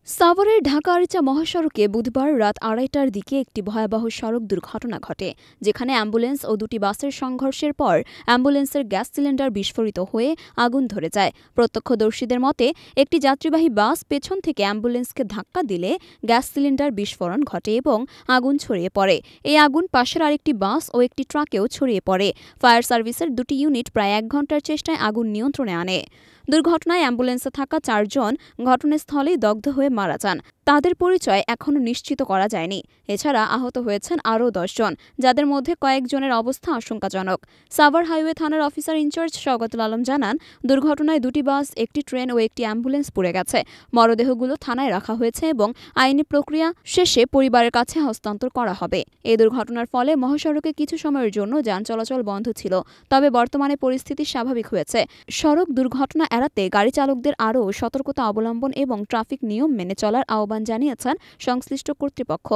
সাভারের ঢাকা-আরিচা মহাসড়কে বুধবার রাত ২:৩০টার দিকে একটি ভয়াবহ সড়ক দুর্ঘটনা ঘটে, যেখানে অ্যাম্বুলেন্স ও দুটি বাসের সংঘর্ষের পর অ্যাম্বুলেন্সের গ্যাস সিলিন্ডার বিস্ফোরিত হয়ে আগুন ধরে যায়। প্রত্যক্ষদর্শীদের মতে, একটি যাত্রীবাহী বাস পেছন থেকে অ্যাম্বুলেন্সকে ধাক্কা দিলে গ্যাস সিলিন্ডার বিস্ফোরণ ঘটে এবং আগুন ছড়িয়ে পড়ে। এই আগুন পাশের আরেকটি বাস ও একটি ট্রাকেও ছড়িয়ে পড়ে। ফায়ার সার্ভিসের দুটি ইউনিট প্রায় ১ ঘণ্টার চেষ্টায় আগুন নিয়ন্ত্রণে আনে। দুর্ঘটনায় অ্যাম্বুলেন্সে থাকা ৪ জন ঘটনাস্থলেই দগ্ধ হয়ে মারা যান। তাদের পরিচয় এখনও নিশ্চিত করা যায়নি। এছাড়া আহত হয়েছেন আরও ১০ জন, যাদের মধ্যে কয়েকজনের অবস্থা আশঙ্কাজনক। সাভার হাইওয়ে থানার অফিসার ইনচার্জ শওকতুল আলম জানান, দুর্ঘটনায় দুটি বাস, একটি ট্রেন ও একটি অ্যাম্বুলেন্স পুড়ে গেছে। মরদেহগুলো থানায় রাখা হয়েছে এবং আইনি প্রক্রিয়া শেষে পরিবারের কাছে হস্তান্তর করা হবে। এই দুর্ঘটনার ফলে মহাসড়কে কিছু সময়ের জন্য যান চলাচল বন্ধ ছিল, তবে বর্তমানে পরিস্থিতি স্বাভাবিক হয়েছে। সড়ক দুর্ঘটনা এড়াতে গাড়ি চালকদের আরও সতর্কতা অবলম্বন এবং ট্রাফিক নিয়ম মেনে চলার আহ্বান জানিয়েছেন সংশ্লিষ্ট কর্তৃপক্ষ।